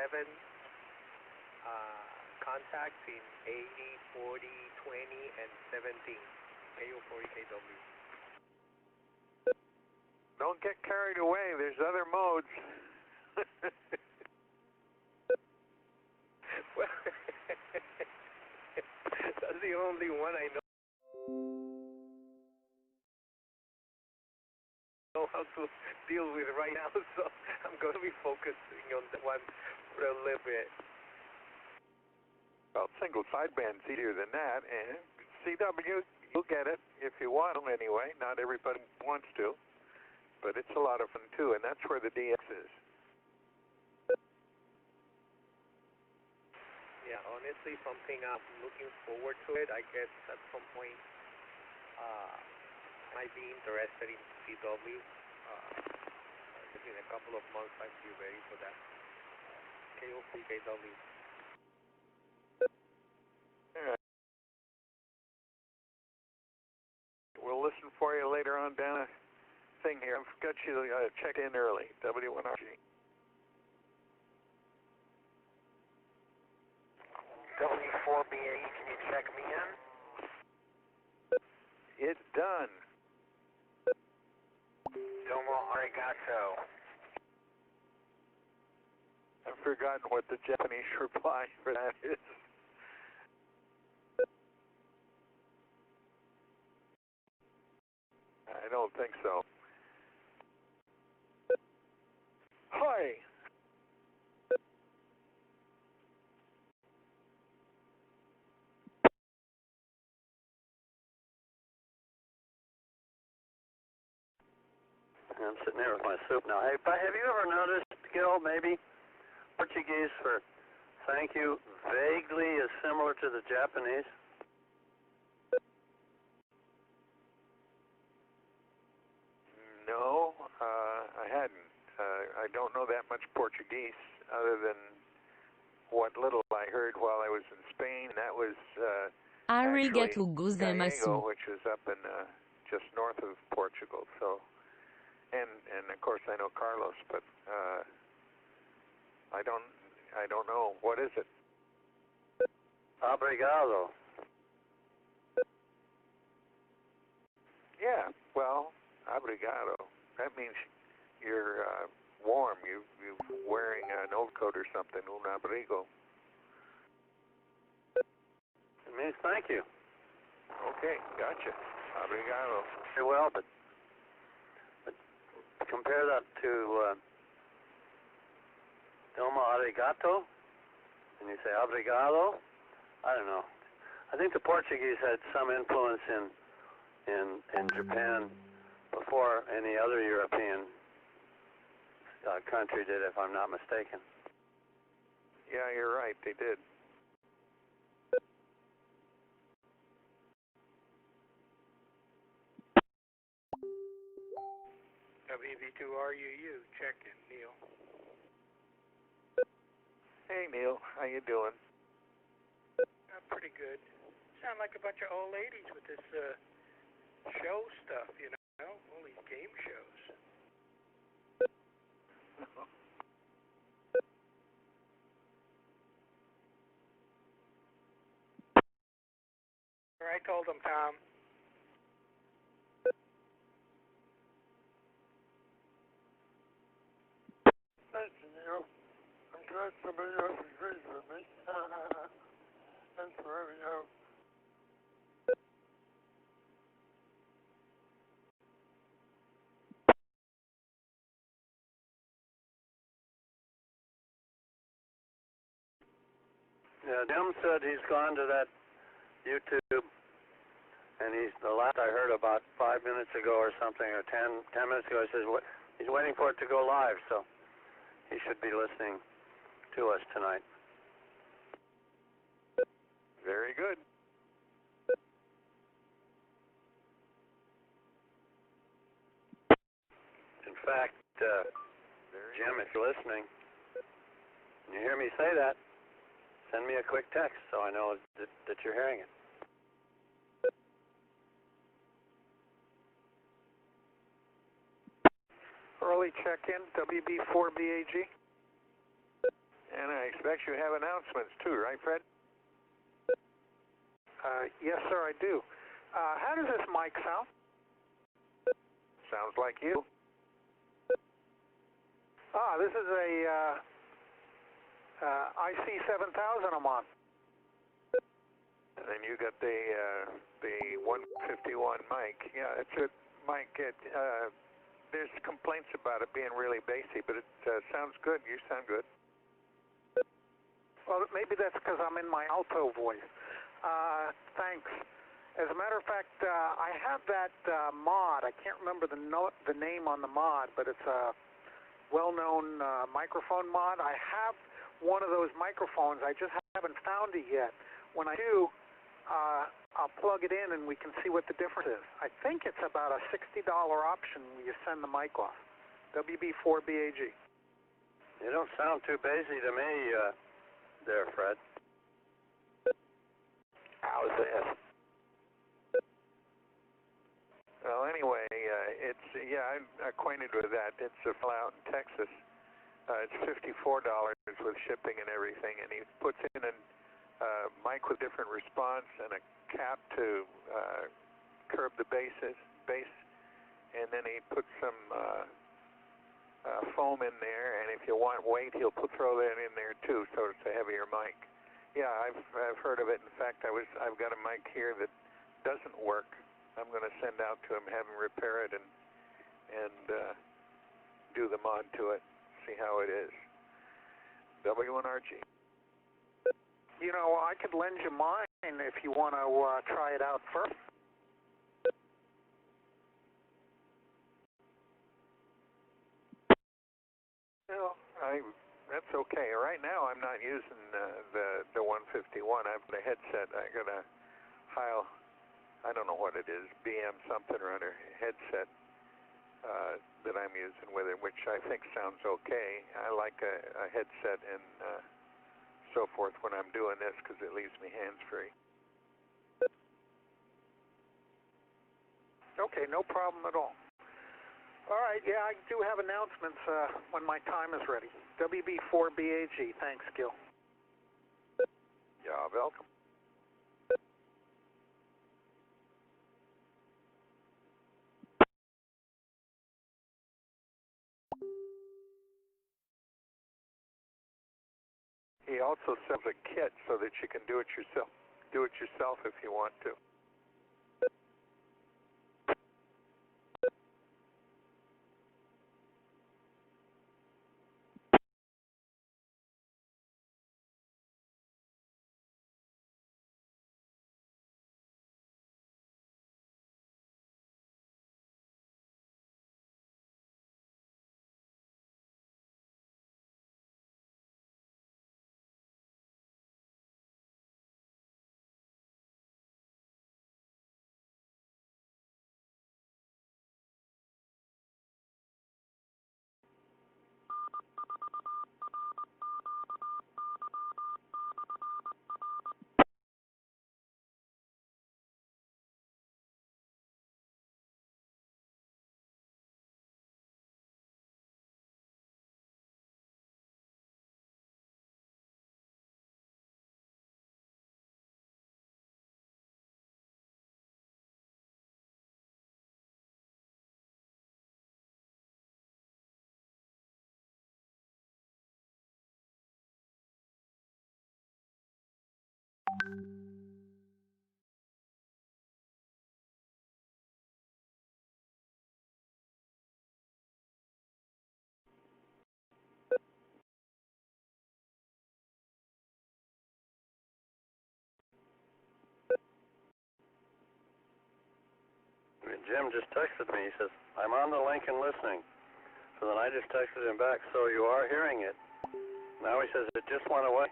7 contacts in 80, 40, 20, and 17. KO 40 KW. Don't get carried away. There's other modes. Well, that's the only one I know how to deal with right now, so I'm going to be focusing on that one for a little bit. Well, single sideband's easier than that, and CW, you'll get it if you want them anyway. Not everybody wants to, but it's a lot of fun too, and that's where the DX is. Yeah, honestly, something I'm looking forward to it. I guess at some point might be interested in CW. In a couple of months, I'll be ready for that. KO 40 KW. We'll listen for you later on down a thing here. I've got you checked in early, W1RG. W4BA, can you check me in? It's done. Domo arigato. I've forgotten what the Japanese reply for that is. I don't think so. Hi. I'm sitting there with my soup now. Hey, have you ever noticed, Gil, maybe Portuguese for thank you vaguely is similar to the Japanese? No, I hadn't. I don't know that much Portuguese other than what little I heard while I was in Spain. That was Arigatou gozaimasu, which is up in just north of Portugal. So, and of course I know Carlos, but I don't know. What is it? Obrigado. Yeah, well, obrigado. That means you're warm. You're wearing an overcoat or something. Un abrigo. It means thank you. Okay, gotcha. Obrigado. Very well, but compare that to domo arigato, and you say obrigado. I don't know. I think the Portuguese had some influence in Japan before any other European country did, if I'm not mistaken. Yeah, you're right. They did. WV2RUU, check in, Neil. Hey, Neil. How you doing? Pretty good. Sound like a bunch of old ladies with this show stuff, you know, all these game shows. I told him, Tom. Listen, Neil, I'm glad somebody else agrees with me. That's where we go. Yeah, Dim said he's gone to that YouTube, and the last I heard about 5 minutes ago or something, or 10 minutes ago, he says he's waiting for it to go live, so he should be listening to us tonight. Very good. In fact, Jim, if you're listening, and you hear me say that, send me a quick text so I know that you're hearing it. Early check-in, WB4BAG. And I expect you have announcements too, right, Fred? Yes, sir, I do. How does this mic sound? Sounds like you. This is a IC7000 I'm on. And then you got the 151 mic. Yeah, it's a mic. There's complaints about it being really bassy, but it sounds good. You sound good. Well, maybe that's because I'm in my alto voice. Thanks. As a matter of fact, I have that mod. I can't remember the name on the mod, but it's a well-known microphone mod. I have one of those microphones. I just haven't found it yet. When I do, I'll plug it in and we can see what the difference is. I think it's about a $60 option when you send the mic off. WB4BAG. You don't sound too bassy to me, there, Fred. How's this? Well, anyway, I'm acquainted with that. It's a fellow out in Texas. It's $54 with shipping and everything, and he puts in a mic with different response and a cap to curb the bass, and then he puts some foam in there, and if you want weight, he'll throw that in there too, so it's a heavier mic. Yeah, I've heard of it. In fact, I've got a mic here that doesn't work. I'm going to send out to him, have him repair it, and do the mod to it, see how it is. W1RG. You know, I could lend you mine if you want to try it out first. Well, that's okay. Right now, I'm not using the 151. I've got a headset. I got a Heil, I don't know what it is, BM something or other headset that I'm using with it, which I think sounds okay. I like a headset and so forth when I'm doing this because it leaves me hands-free. Okay, no problem at all. All right, yeah, I do have announcements when my time is ready. WB4BAG. Thanks, Gil. You're welcome. He also sells a kit so that you can do it yourself. Do it yourself if you want to. Jim just texted me. He says, I'm on the link and listening. So then I just texted him back, so you are hearing it. Now he says it just went away.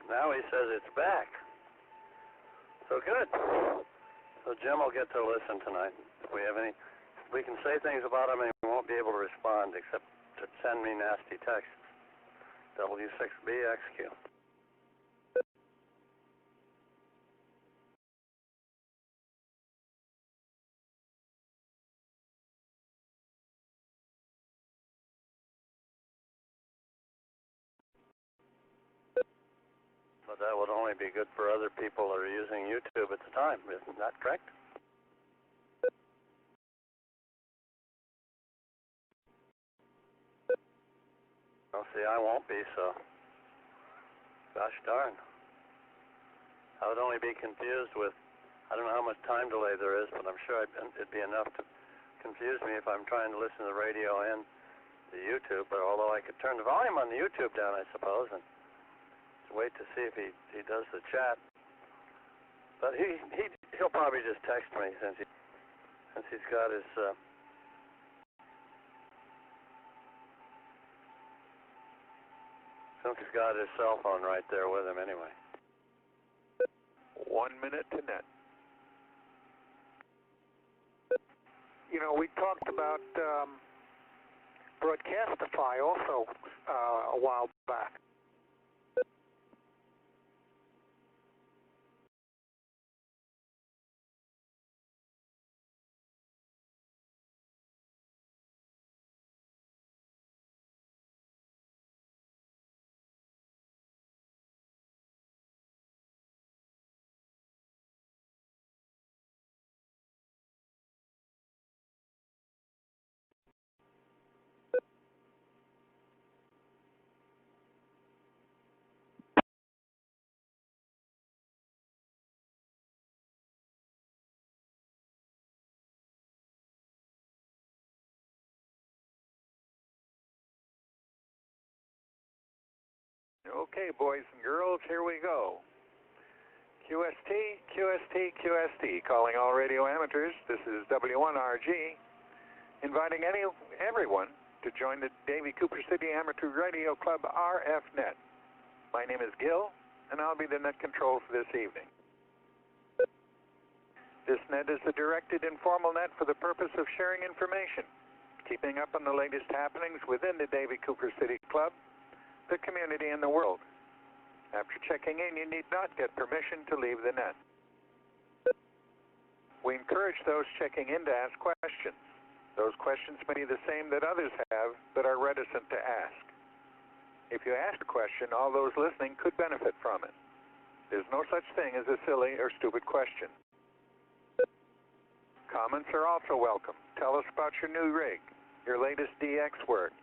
Now he says it's back. So good. So Jim will get to listen tonight. If we have any, we can say things about him and he won't be able to respond except to send me nasty texts. W6BXQ. But that would only be good for other people that are using YouTube at the time. Isn't that correct? Well, see, I won't be, so gosh darn. I would only be confused with, I don't know how much time delay there is, but I'm sure it'd be enough to confuse me if I'm trying to listen to the radio and the YouTube. But although I could turn the volume on the YouTube down, I suppose, and wait to see if he does the chat. But he'll probably just text me since he's got his cell phone right there with him anyway. 1 minute to net. You know, we talked about Broadcastify also a while back. Okay, boys and girls, here we go. QST, QST, QST, calling all radio amateurs. This is W1RG, inviting everyone to join the Davie Cooper City Amateur Radio Club RFNet. My name is Gil, and I'll be the net control for this evening. This net is a directed informal net for the purpose of sharing information, keeping up on the latest happenings within the Davie Cooper City Club, the community, and the world. After checking in, you need not get permission to leave the net. We encourage those checking in to ask questions. Those questions may be the same that others have, but are reticent to ask. If you ask a question, all those listening could benefit from it. There's no such thing as a silly or stupid question. Comments are also welcome. Tell us about your new rig, your latest DX work,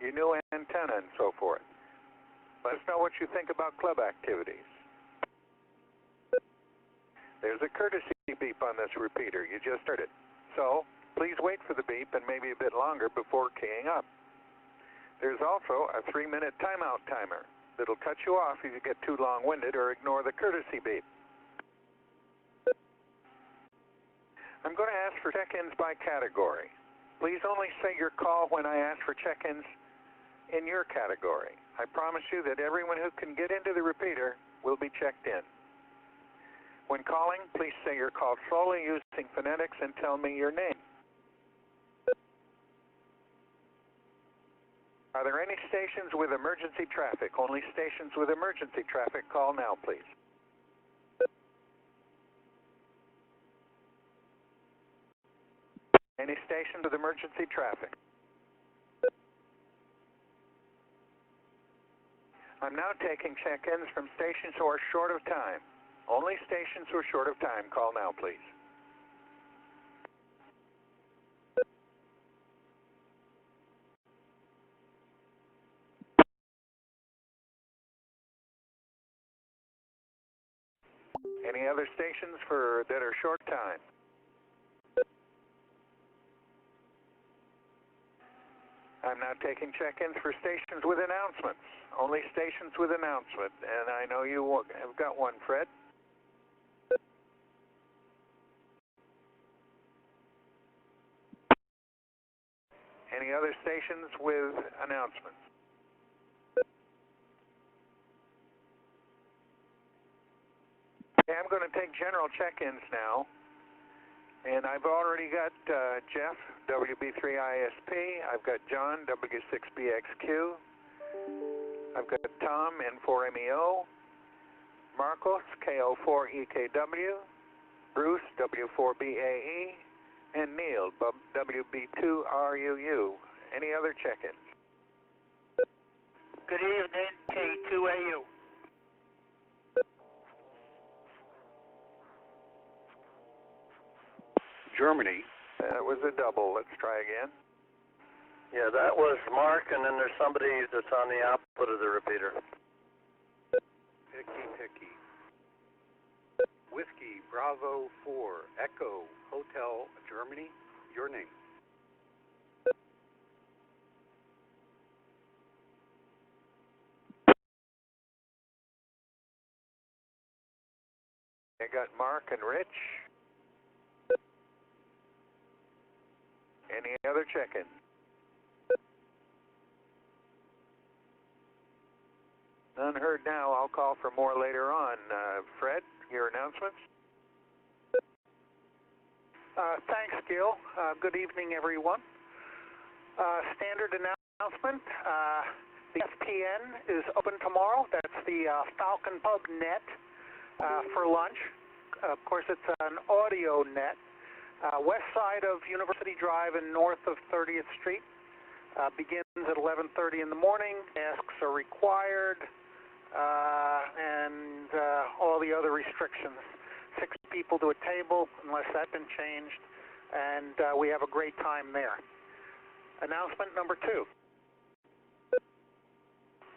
your new antenna, and so forth. Let us know what you think about club activities. There's a courtesy beep on this repeater. You just heard it. So, please wait for the beep and maybe a bit longer before keying up. There's also a 3-minute timeout timer that'll cut you off if you get too long-winded or ignore the courtesy beep. I'm going to ask for check-ins by category. Please only say your call when I ask for check-ins in your category. I promise you that everyone who can get into the repeater will be checked in. When calling, please say your call slowly using phonetics and tell me your name. Are there any stations with emergency traffic? Only stations with emergency traffic, call now, please. Any stations with emergency traffic? I'm now taking check-ins from stations who are short of time. Only stations who are short of time, call now, please. Any other stations that are short time? I'm now taking check-ins for stations with announcements. Only stations with announcement. And I know you have got one, Fred. Any other stations with announcements? I'm going to take general check-ins now. And I've already got Jeff, WB3ISP. I've got John, W6BXQ. I've got Tom, N4MEO. Marcos, KO4EKW. Bruce, W4BAE. And Neil, WB2RUU. Any other check-ins? Good evening, K2AU. Germany. That was a double. Let's try again. Yeah, that was Mark, and then there's somebody that's on the output of the repeater. Picky. Whiskey, Bravo 4, Echo, Hotel, Germany. Your name. I got Mark and Rich. Any other check-in? None heard now. I'll call for more later on. Fred, your announcements? Thanks, Gil. Good evening, everyone. Standard announcement. The SPN is open tomorrow. That's the Falcon Pub net for lunch. Of course, it's an audio net. West side of University Drive and north of 30th Street. Begins at 11:30 in the morning. Masks are required, and all the other restrictions. 6 people to a table, unless that's been changed, and we have a great time there. Announcement number 2.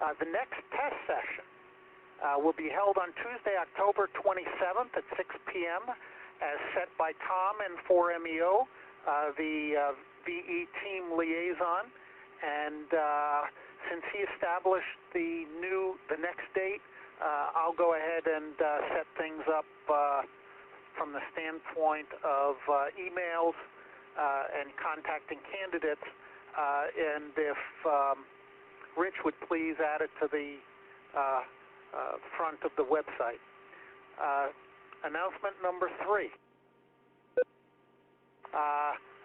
The next test session will be held on Tuesday, October 27th at 6 p.m. as set by Tom and 4MEO, the VE team liaison. And since he established the next date, I'll go ahead and set things up from the standpoint of emails and contacting candidates. And if Rich would please add it to the front of the website. Announcement number 3.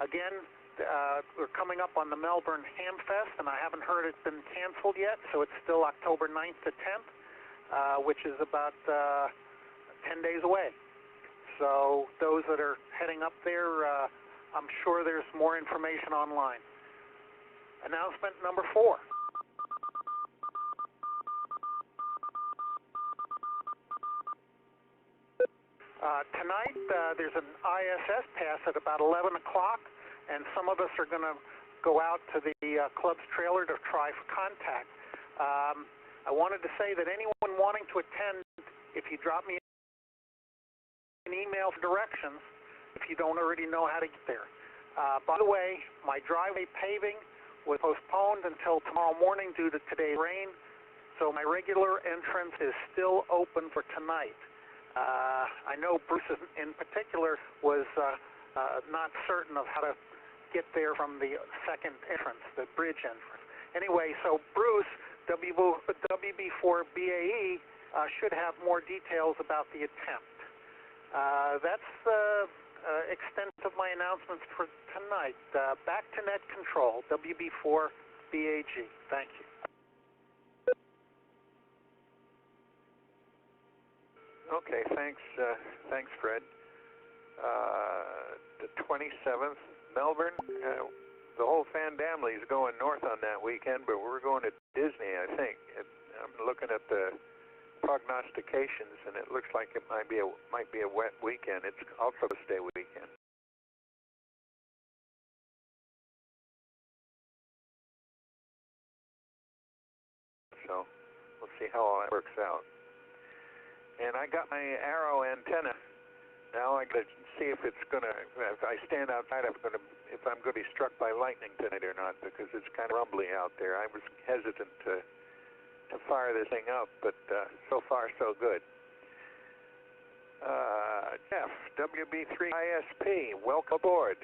Again, we're coming up on the Melbourne Ham Fest, and I haven't heard it's been canceled yet, so it's still October 9th to 10th, which is about 10 days away. So those that are heading up there, I'm sure there's more information online. Announcement number 4. Tonight, there's an ISS pass at about 11 o'clock, and some of us are going to go out to the club's trailer to try for contact. I wanted to say that anyone wanting to attend, if you drop me an email for directions, if you don't already know how to get there. By the way, my driveway paving was postponed until tomorrow morning due to today's rain, so my regular entrance is still open for tonight. I know Bruce in particular was not certain of how to get there from the second entrance, the bridge entrance. Anyway, so Bruce, WB4BAE, should have more details about the attempt. That's the extent of my announcements for tonight. Back to net control, WB4BAG. Thank you. Okay, thanks, Fred. The 27th, Melbourne. The whole family is going north on that weekend, but we're going to Disney, I think. I'm looking at the prognostications, and it looks like it might be a wet weekend. It's also a stay weekend. So we'll see how all that works out. And I got my Arrow antenna. Now I got to see if it's gonna. If I stand outside, if I'm going to be struck by lightning tonight or not, because it's kind of rumbly out there. I was hesitant to fire this thing up, but so far so good. Jeff, WB3ISP, welcome aboard.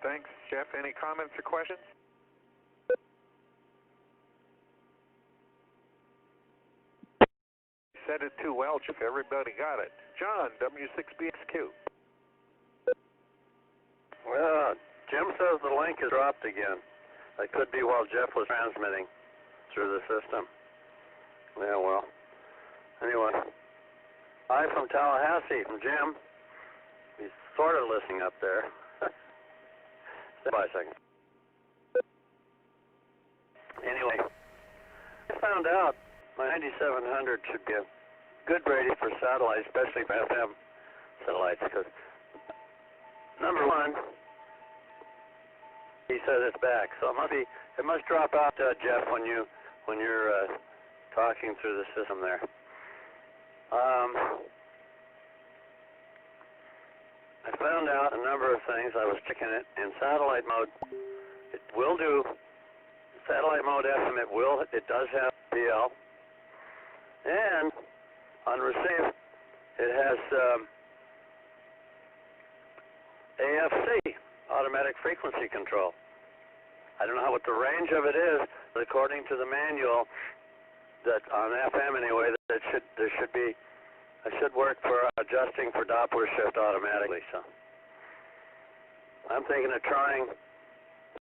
Thanks, Jeff. Any comments or questions? Said it too well, Jeff. Everybody got it. John, W6BXQ. Well, Jim says the link is dropped again. That could be while Jeff was transmitting through the system. Yeah, well. Anyway. Hi from Tallahassee, from Jim. He's sort of listening up there. Stand by a second. Anyway, I found out my 9700 should be a good radio for satellite, especially for FM satellites, because number one, he says it's back, so it must drop out, Jeff, when you're talking through the system there. I found out a number of things. I was checking it in satellite mode. It will do satellite mode FM. It does have PL, and on receive it has AFC, automatic frequency control. I don't know what the range of it is, but according to the manual, that on FM anyway, that should work for adjusting for Doppler shift automatically. So I'm thinking of trying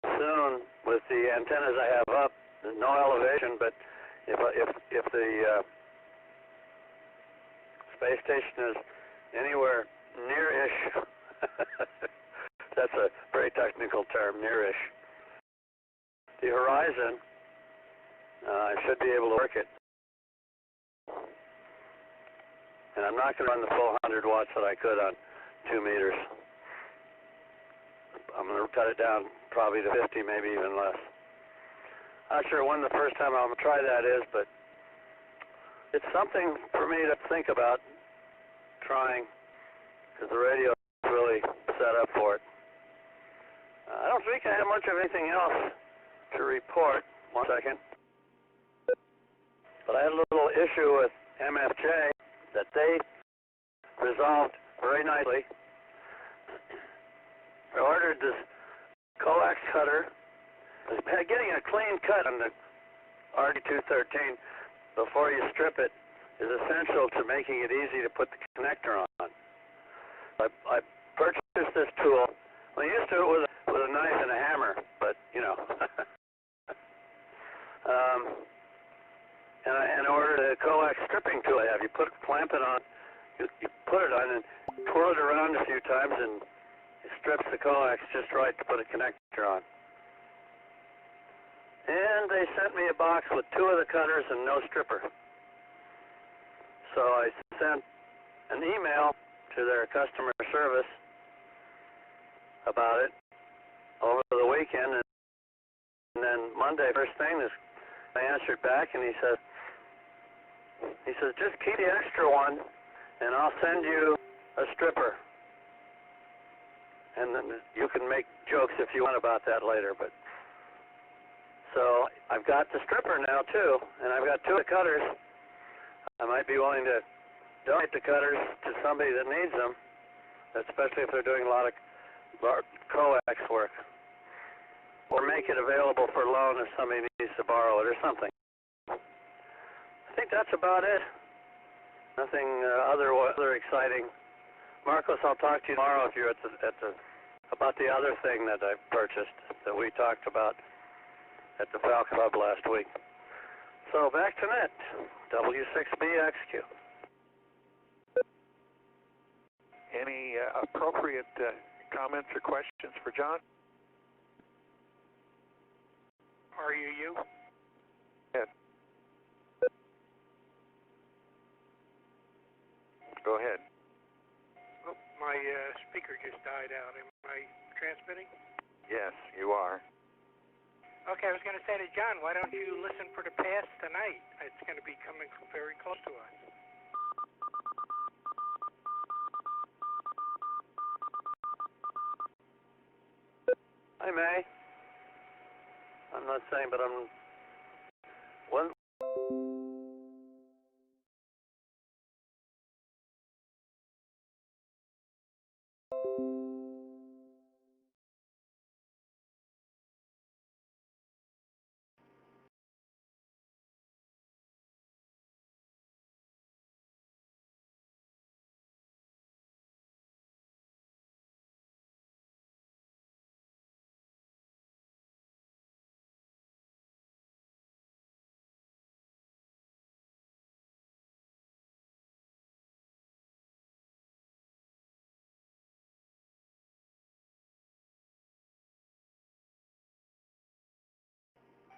soon with the antennas I have up. There's no elevation, but if the space station is anywhere near-ish, that's a very technical term, near-ish, the horizon, I should be able to work it. And I'm not going to run the full 100 watts that I could on 2 meters. I'm going to cut it down probably to 50, maybe even less. Not sure when the first time I'm going to try that is, but it's something for me to think about trying, because the radio is really set up for it. I don't think I have much of anything else to report. 1 second. But I had a little issue with MFJ that they resolved very nicely. I ordered this coax cutter. Getting a clean cut on the RD213 before you strip it is essential to making it easy to put the connector on. I purchased this tool. Well, I used to do it with a knife and a hammer, but you know. And I ordered a coax stripping tool. I have you clamp it on, you put it on and twirl it around a few times, and it strips the coax just right to put a connector on. And they sent me a box with 2 of the cutters and no stripper. So I sent an email to their customer service about it over the weekend, and then Monday, first thing, I answered back, and he says, just keep the extra one, and I'll send you a stripper. And then you can make jokes if you want about that later. But so I've got the stripper now too, and I've got 2 cutters. I might be willing to donate the cutters to somebody that needs them, especially if they're doing a lot of coax work, or make it available for loan if somebody needs to borrow it or something. I think that's about it. Nothing other exciting. Marcos, I'll talk to you tomorrow if you're about the other thing that I purchased that we talked about at the Falcon Club last week. So back to net, W6BXQ. Any appropriate comments or questions for John? RUU? Yeah. Go ahead. Oh, my speaker just died out. Am I transmitting? Yes, you are. Okay, I was going to say to John, why don't you listen for the pass tonight? It's going to be coming very close to us. I may. I'm not saying, but one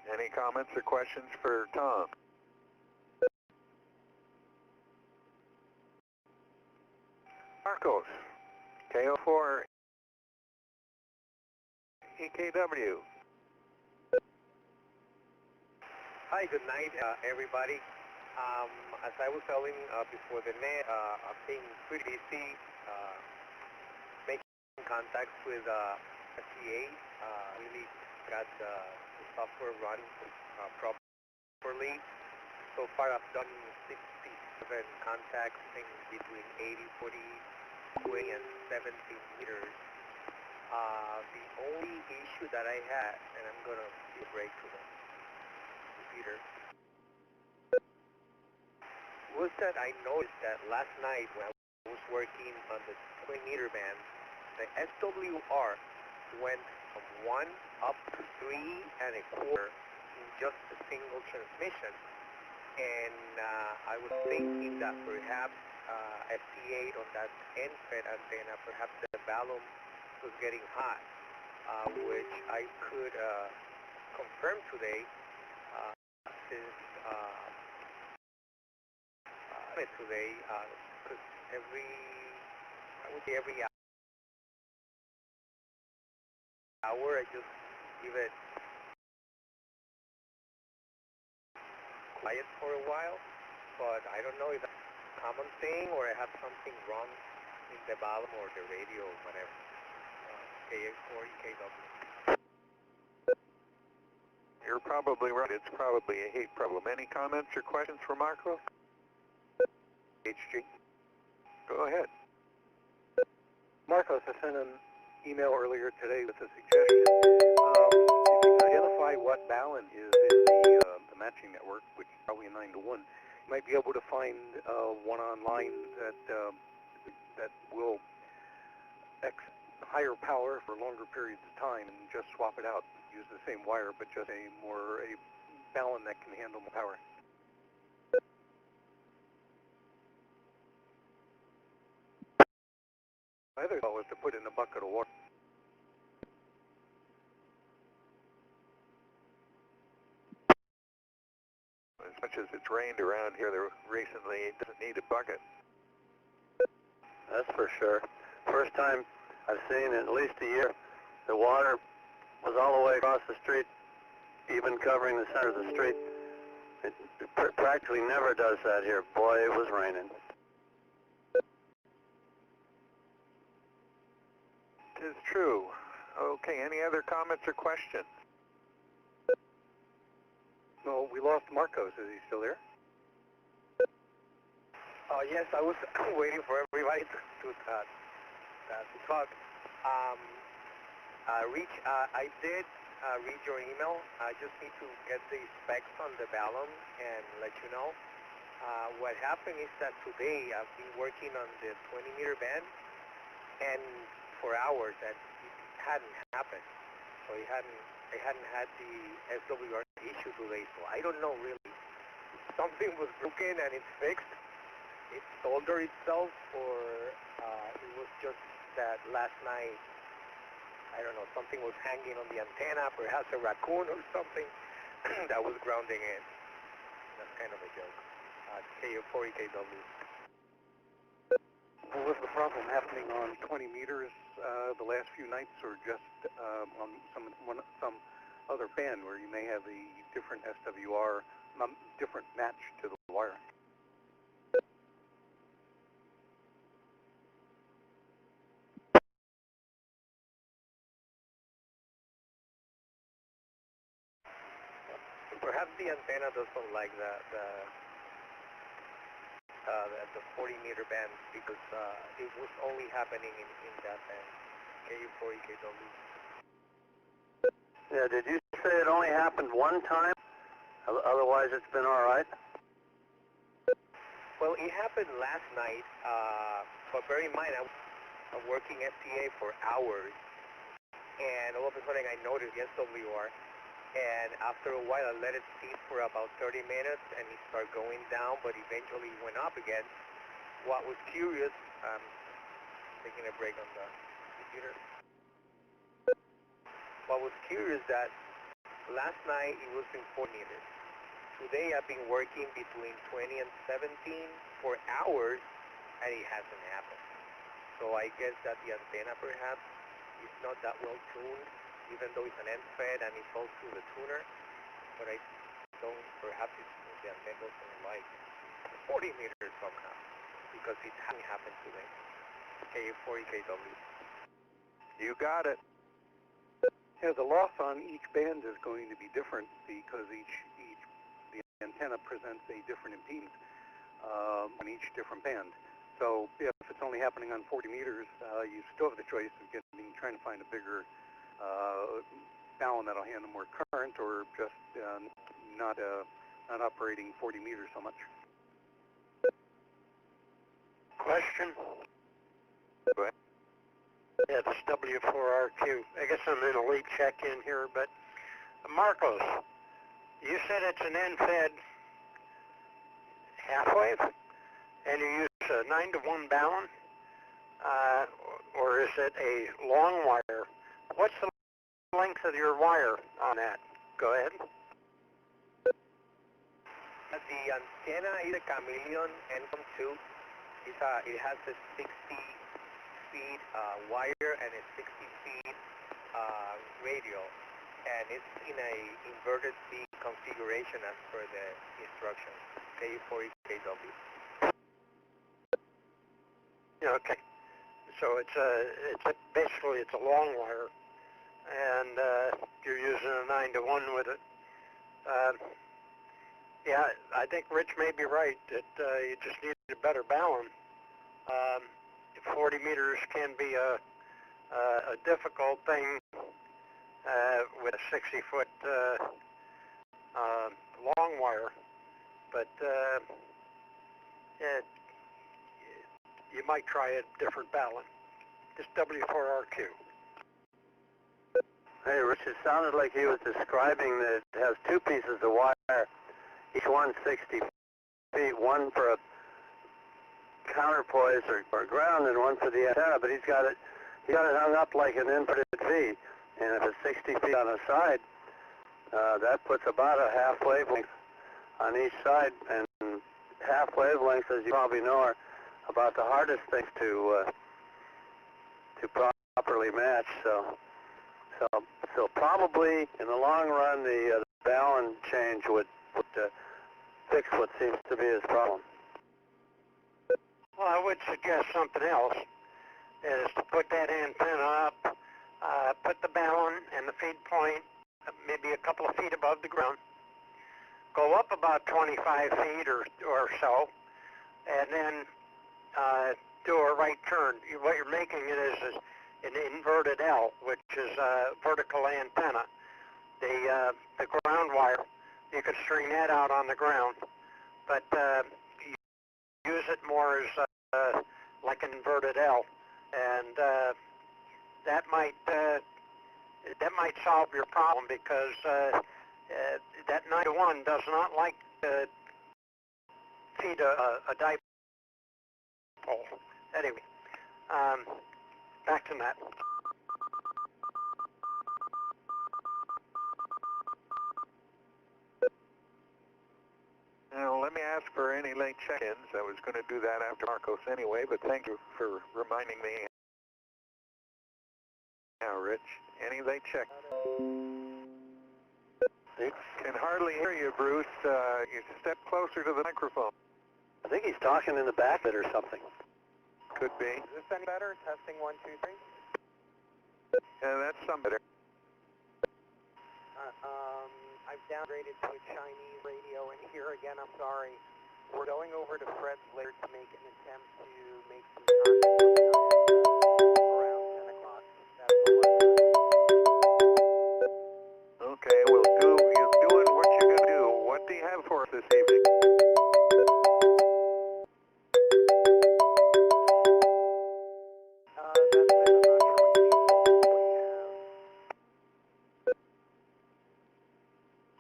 Any comments or questions for Tom? Marcos, KO4 EKW. Hi, good night, everybody. As I was telling before the net, I'm being pretty busy making contacts with FTA. Really got the software run properly. So far, I've done 67 contacts in between 80, 40, 20, and 70 meters. The only issue that I had, and I'm going to give a break to the computer, was that I noticed that last night when I was working on the 20-meter band, the SWR went from 1 up to 3 1/4 in just a single transmission. And I was thinking that perhaps FT8 on that end-fed antenna, perhaps the balloon was getting hot, which I could confirm today since today, because I would say every hour I just give it quiet for a while, but I don't know if that's a common thing or I have something wrong in the balloon or the radio or whatever. KX4 EKW. You're probably right. It's probably a heat problem. Any comments or questions for Marco? HG. Go ahead. Marcos, I sent an email earlier today with a suggestion. If you can identify what balun is in the matching network, which is probably a 9-to-1, you might be able to find one online that will higher power for longer periods of time and just swap it out. Use the same wire, but just a balun that can handle more power. My other thought was to put in a bucket of water. As much as it's rained around here recently, it doesn't need a bucket. That's for sure. First time I've seen in at least a year, the water was all the way across the street, even covering the center of the street. It practically never does that here. Boy, it was raining. It is true. Okay, any other comments or questions? No, we lost Marcos. Is he still there? Yes, I was waiting for everybody to talk. I did read your email. I just need to get the specs on the balun and let you know. What happened is that today I've been working on the 20-meter band, and for hours, and it hadn't happened. So I hadn't had the SWR issue today, so I don't know really. Something was broken and it's fixed. It soldered itself, or it was just that last night, I don't know, something was hanging on the antenna, perhaps a raccoon or something that was grounding in. That's kind of a joke. KO4 EKW. Was the problem happening on 20 meters the last few nights, or just on some other band where you may have a different SWR, different match to the wire? Perhaps the antenna doesn't like the 40-meter band, because it was only happening in that band, KU4 EKW. Yeah, did you say it only happened one time? Otherwise it's been all right? Well, it happened last night, but bear in mind, I'm working FTA for hours, and all of a sudden I noticed the SWR, and after a while I let it sit for about 30 minutes, and it started going down, but eventually it went up again. What was curious, taking a break on the computer. What was curious that Last night it was in 4 meters. Today I've been working between 20 and 17 for hours, and it hasn't happened. So I guess that the antenna perhaps is not that well tuned, even though it's an end fed and it's all through the tuner. But I don't, perhaps the antenna doesn't like 40 meters somehow, because it hasn't happened today. KA40 KW. You got it. Yeah, the loss on each band is going to be different because the antenna presents a different impedance on each different band. So if it's only happening on 40 meters, you still have the choice of trying to find a bigger balun that'll handle more current, or just not operating 40 meters so much. Question? Go ahead. Yeah, it's W4RQ. I guess I'm in a late check-in here, but Marcos, you said it's an end-fed half-wave, and you use a 9-to-1 balun, or is it a long wire? What's the length of your wire on that? Go ahead. The antenna is a Chameleon NCOM2. It has a 60 feet wire and a 60 feet radio, and it's in a inverted V configuration as per the instructions. KA40 KW. Yeah, okay. So basically it's a long wire, and you're using a 9-to-1 with it. Yeah, I think Rich may be right that you just need a better balun. 40 meters can be a difficult thing with a 60-foot long wire, but you might try a different balun. Just W4RQ. Hey, Rich, it sounded like he was describing that it has two pieces of wire, each one 60 feet, one for a counterpoise or ground and one for the antenna, but he got it hung up like an inverted V, and if it's 60 feet on a side, that puts about a half wavelength on each side, and half wavelengths, as you probably know, are about the hardest things to properly match. So probably in the long run, the balun change would fix what seems to be his problem. Well, I would suggest something else, is to put that antenna up, put the balun and the feed point maybe a couple of feet above the ground, go up about 25 feet or so, and then do a right turn. What you're making it is an inverted L, which is a vertical antenna. The ground wire, you could string that out on the ground, but use it more as like an inverted L, and that might solve your problem, because that 9-to-1 does not like to feed a dipole. Anyway, back to that. Now, let me ask for any late check-ins. I was going to do that after Marcos anyway, but thank you for reminding me. Now, Rich, any late check? Can hardly hear you, Bruce. You step closer to the microphone. I think he's talking in the back of it or something. Could be. Is this any better? Testing 1, 2, 3. Yeah, that's some better. I've downgraded to a Chinese radio, and here again, I'm sorry. We're going over to Fred's later to make an attempt to make some contact around 10 o'clock. That's all. Okay, you're doing what you're going to do. What do you have for us this evening?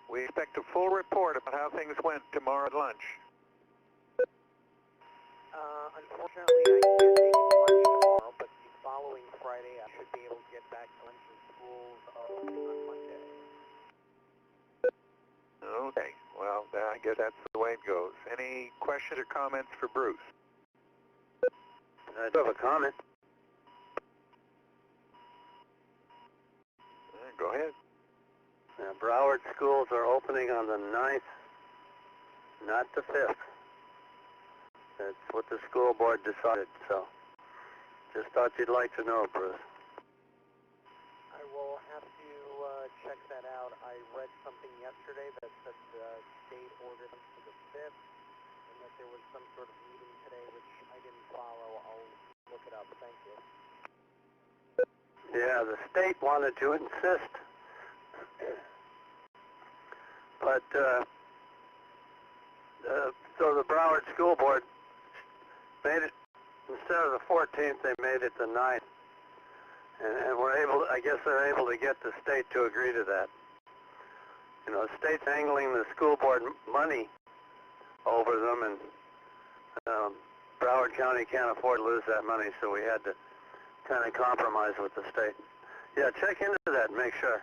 We expect a full report about how things went tomorrow at lunch. Unfortunately, I can't take any lunch tomorrow, but the following Friday, I should be able to get back to lunch in schools on Monday. Okay, well, I guess that's the way it goes. Any questions or comments for Bruce? I do have a comment. Go ahead. Broward schools are opening on the 9th, not the 5th. That's what the school board decided, so just thought you'd like to know, Bruce. I will have to check that out. I read something yesterday that said the state ordered them for the 5th, and that there was some sort of meeting today, which I didn't follow. I'll look it up. Thank you. Yeah, the state wanted to insist, but so the Broward School Board made it, instead of the 14th, they made it the 9th, and we're able, I guess they're able to get the state to agree to that. You know, the state's angling the school board money over them, and Broward County can't afford to lose that money, so we had to kind of compromise with the state. Yeah, check into that and make sure.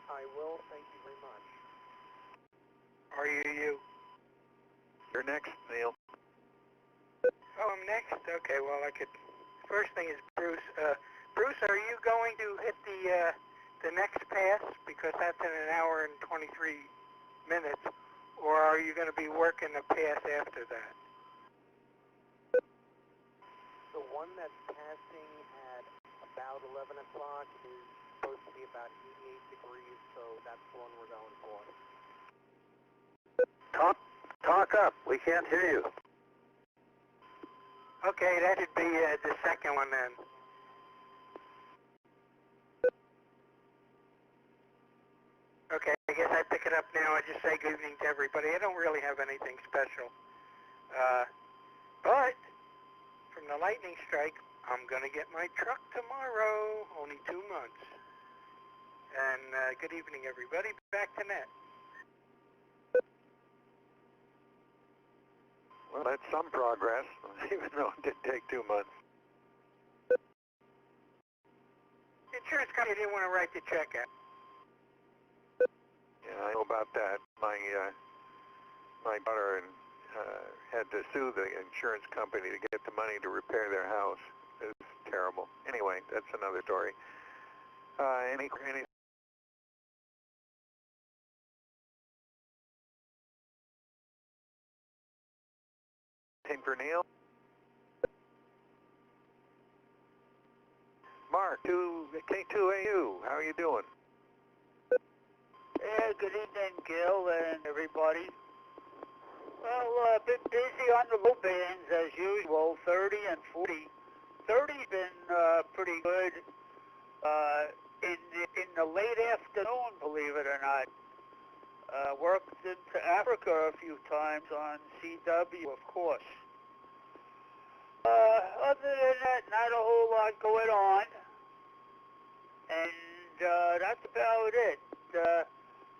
I will. Thank you very much. Are you? You're next, Neil. Oh, I'm next? Okay, well, I could... First thing is Bruce. Bruce, are you going to hit the next pass? Because that's in an hour and 23 minutes. Or are you going to be working the pass after that? The one that's passing at about 11 o'clock is supposed to be about 88 degrees, so that's the one we're going for. Talk up. We can't hear you. Okay, that should be the second one then. Okay, I guess I pick it up now. I just say good evening to everybody. I don't really have anything special. But from the lightning strike, I'm going to get my truck tomorrow. Only 2 months. And good evening, everybody. Back to net. Well, that's some progress, even though it did take 2 months. Insurance company didn't want to write the check out. Yeah, I know about that. My daughter had to sue the insurance company to get the money to repair their house. It was terrible. Anyway, that's another story. Anything for Neil? Mark, K2AU, how are you doing? Yeah, good evening, Gil and everybody. Well, been busy on the low bands as usual, 30 and 40. 30's been pretty good in the late afternoon, believe it or not. Worked into Africa a few times on CW, of course. Other than that, not a whole lot going on. And that's about it.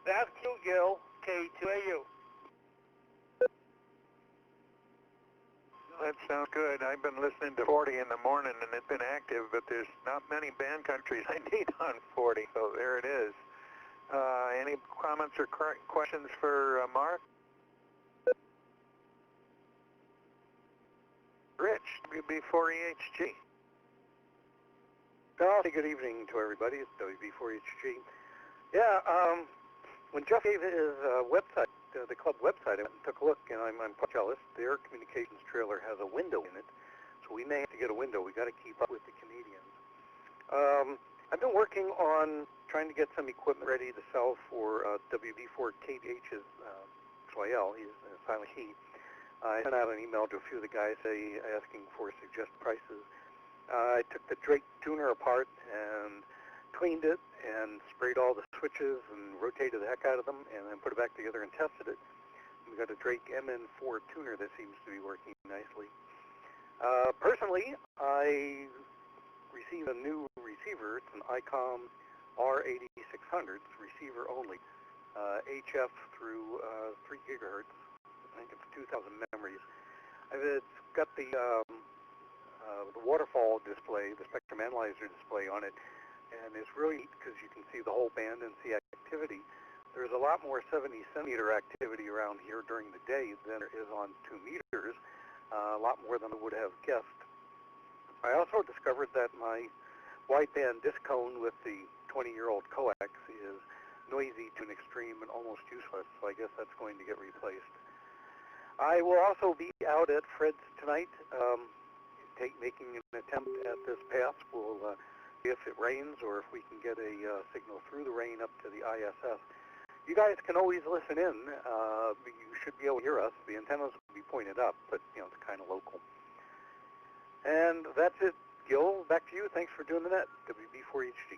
Back to you, Gil, K2AU. That sounds good. I've been listening to 40 in the morning, and it's been active, but there's not many band countries I need on 40, so there it is. Any comments or questions for Mark? Rich, WB4EHG. Good evening to everybody. It's WB4HG. Yeah, when Jeff gave his website, the club website, I went and took a look, and I'm quite jealous. Their communications trailer has a window in it, so we may have to get a window. We got to keep up with the Canadians. I've been working on trying to get some equipment ready to sell for WB4KH's XYL. He's a silent he. I sent out an email to a few of the guys asking for suggested prices. I took the Drake tuner apart and cleaned it and sprayed all the switches and rotated the heck out of them and then put it back together and tested it. We got a Drake MN4 tuner that seems to be working nicely. Personally, I received a new receiver. It's an ICOM R8600, receiver only, HF through 3 gigahertz. I think it's 2,000 memories. It's got the waterfall display, the spectrum analyzer display on it, and it's really neat because you can see the whole band and see activity. There's a lot more 70 centimeter activity around here during the day than there is on 2 meters, a lot more than I would have guessed. I also discovered that my wideband disc cone with the 20-year-old coax is noisy to an extreme and almost useless, so I guess that's going to get replaced. I will also be out at Fred's tonight, making an attempt at this pass. We'll see if it rains or if we can get a signal through the rain up to the ISS. You guys can always listen in. You should be able to hear us. The antennas will be pointed up, but it's kind of local. And that's it. Gil, back to you. Thanks for doing the net. WB4HD.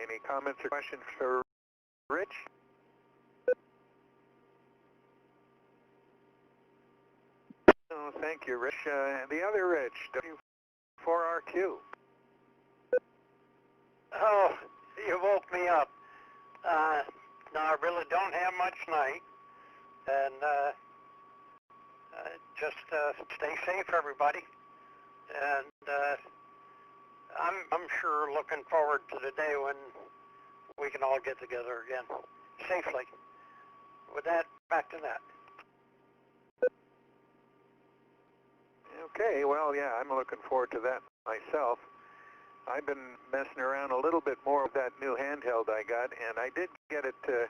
Any comments or questions for Rich? Oh, thank you, Rich. The other Rich, W4RQ. Oh, you woke me up. No, I really don't have much night. And just stay safe, everybody. And I'm sure looking forward to the day when we can all get together again safely. With that, back to that. Okay, well, yeah, I'm looking forward to that myself. I've been messing around a little bit more with that new handheld I got, and I did get it to,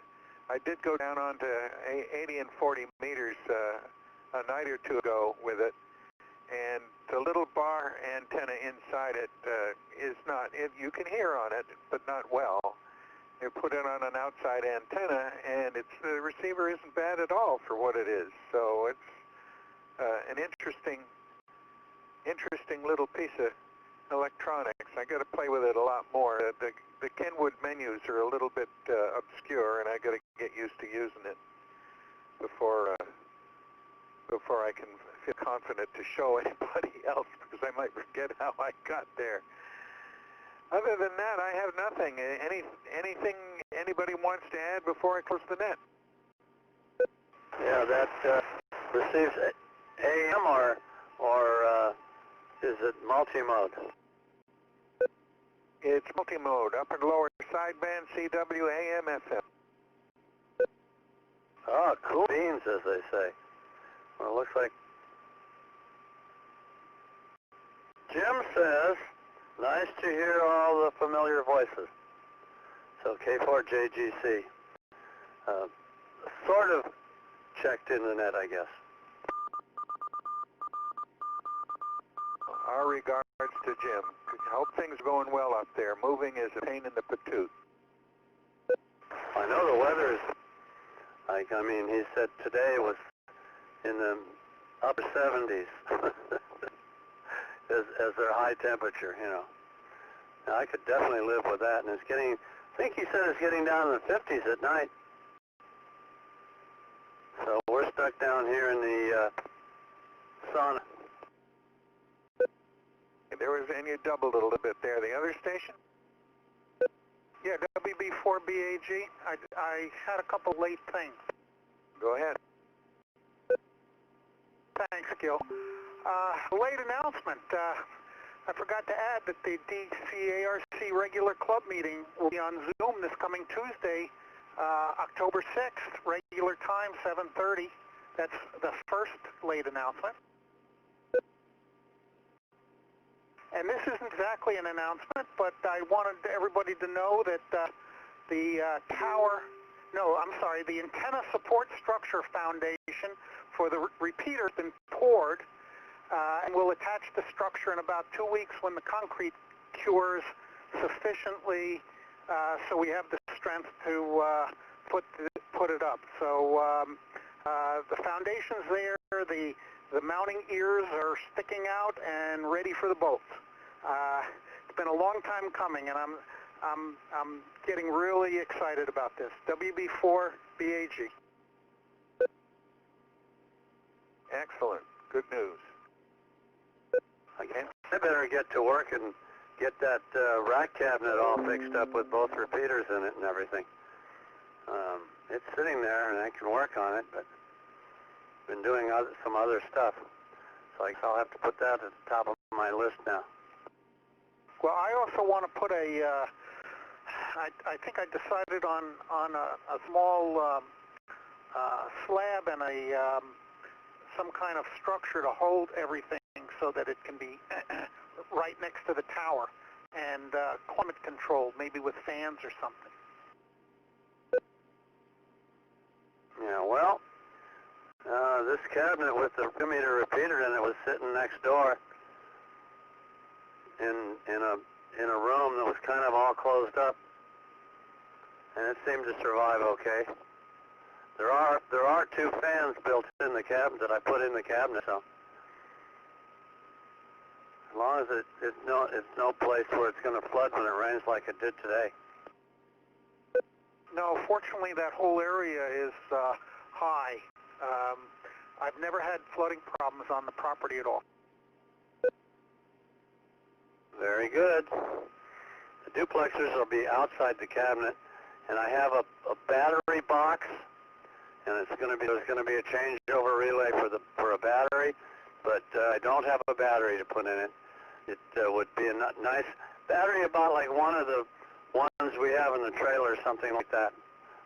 I did go down onto 80 and 40 meters a night or two ago with it, and the little bar antenna inside it is not, you can hear on it, but not well. You put it on an outside antenna, and the receiver isn't bad at all for what it is. So it's an interesting little piece of electronics. I got to play with it a lot more. The Kenwood menus are a little bit obscure, and I got to get used to using it before I can feel confident to show anybody else, because I might forget how I got there. Other than that, I have nothing. Anything anybody wants to add before I close the net? Yeah, that receives AM or is it multi-mode? It's multi-mode, upper and lower sideband, CW, AM, FM. Oh, cool beans, as they say. Well, it looks like Jim says, nice to hear all the familiar voices. So K4JGC. Sort of checked in the net, I guess. Our regards to Jim. Hope things are going well up there. Moving is a pain in the patoot. I know the weather's, I mean, he said today was in the upper 70s as their high temperature, Now, I could definitely live with that, and it's getting, I think he said it's getting down in the 50s at night. So we're stuck down here in the sauna. And you doubled a little bit there. The other station? Yeah, WB4BAG. I had a couple late things. Go ahead. Thanks, Gil. Late announcement. I forgot to add that the DCARC regular club meeting will be on Zoom this coming Tuesday, October 6th, regular time, 7:30. That's the first late announcement. And this isn't exactly an announcement, but I wanted everybody to know that the Antenna Support Structure Foundation for the repeater has been poured, and we'll attach the structure in about 2 weeks when the concrete cures sufficiently, so we have the strength to put it up. So the foundation's there, the mounting ears are sticking out and ready for the bolts. It's been a long time coming, and I'm getting really excited about this. WB4BAG. Excellent. Good news. I better get to work and get that rack cabinet all fixed up with both repeaters in it and everything. It's sitting there, and I can work on it, but I've been doing some other stuff. So I'll have to put that at the top of my list now. Well, I also want to put a, I think I decided on a small slab and a some kind of structure to hold everything so that it can be right next to the tower and climate controlled, maybe with fans or something. Yeah, well, this cabinet with the 2-meter repeater in it was sitting next door in a room that was kind of all closed up, and it seemed to survive okay. There are 2 fans built in the cabinet that I put in the cabinet, so as long as it's no place where it's going to flood when it rains like it did today. No, fortunately that whole area is high. I've never had flooding problems on the property at all. Very good. The duplexers will be outside the cabinet, and I have a battery box, and there's going to be a changeover relay for a battery, but I don't have a battery to put in it. It would be a nice battery, about like one of the ones we have in the trailer, something like that,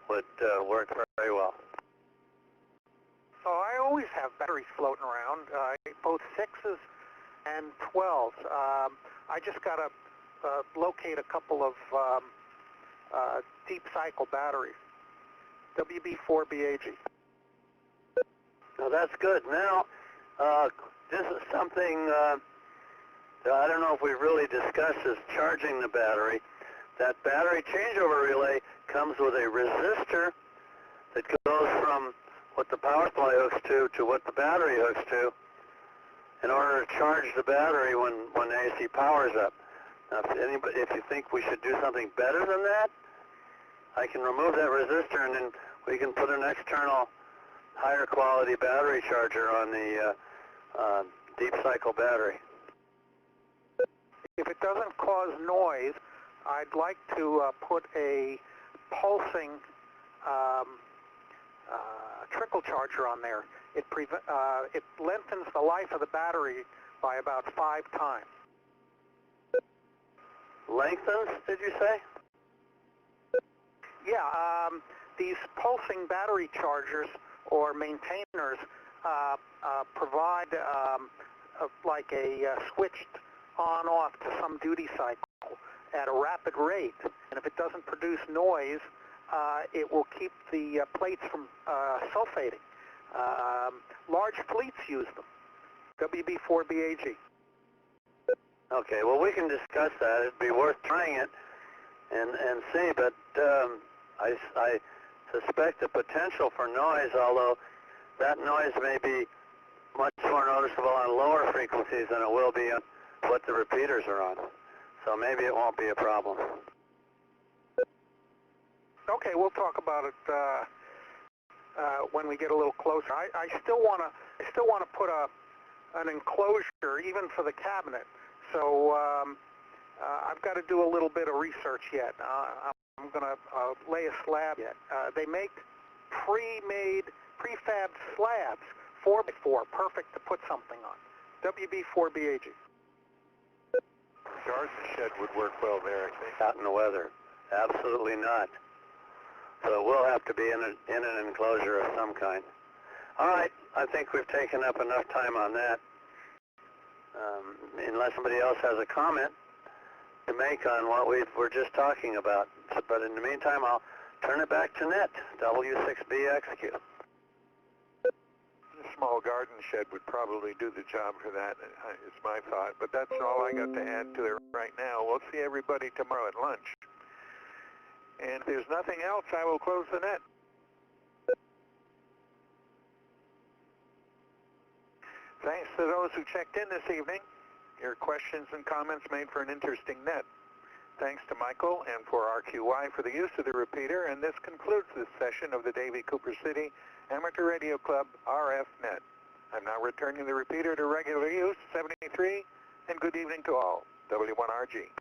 would work very well. So I always have batteries floating around, both 6s and 12s. I just got to locate a couple of deep cycle batteries, WB4BAG. Now that's good. Now, this is something that I don't know if we've really discussed, is charging the battery. That battery changeover relay comes with a resistor that goes from what the power supply hooks to what the battery hooks to, in order to charge the battery when AC power's up. Now, if you think we should do something better than that, I can remove that resistor and then we can put an external higher quality battery charger on the deep cycle battery. If it doesn't cause noise, I'd like to put a pulsing trickle charger on there. It lengthens the life of the battery by about 5 times. Lengthens, did you say? Yeah, these pulsing battery chargers or maintainers provide like a switched on-off to some duty cycle at a rapid rate, and if it doesn't produce noise, it will keep the plates from sulfating. Large fleets use them. WB4BAG. Okay, well, we can discuss that. It'd be worth trying it and see, but I suspect the potential for noise, although that noise may be much more noticeable on lower frequencies than it will be on what the repeaters are on. So maybe it won't be a problem. Okay, we'll talk about it when we get a little closer. I still want to put an enclosure even for the cabinet. So I've got to do a little bit of research yet. I'm going to lay a slab yet. They make pre-made, prefab slabs, 4x4, perfect to put something on. WB4BAG. Garden shed would work well there, I think. Out in the weather. Absolutely not. So we'll have to be in an enclosure of some kind. All right, I think we've taken up enough time on that. Unless somebody else has a comment to make on what we're just talking about. But in the meantime, I'll turn it back to Net, W6BXQ. A small garden shed would probably do the job for that, is my thought. But that's all I got to add to it right now. We'll see everybody tomorrow at lunch. And if there's nothing else, I will close the net. Thanks to those who checked in this evening. Your questions and comments made for an interesting net. Thanks to Michael and for RQY for the use of the repeater. And this concludes this session of the Davie Cooper City Amateur Radio Club RF Net. I'm now returning the repeater to regular use, 73, and good evening to all. W1RG.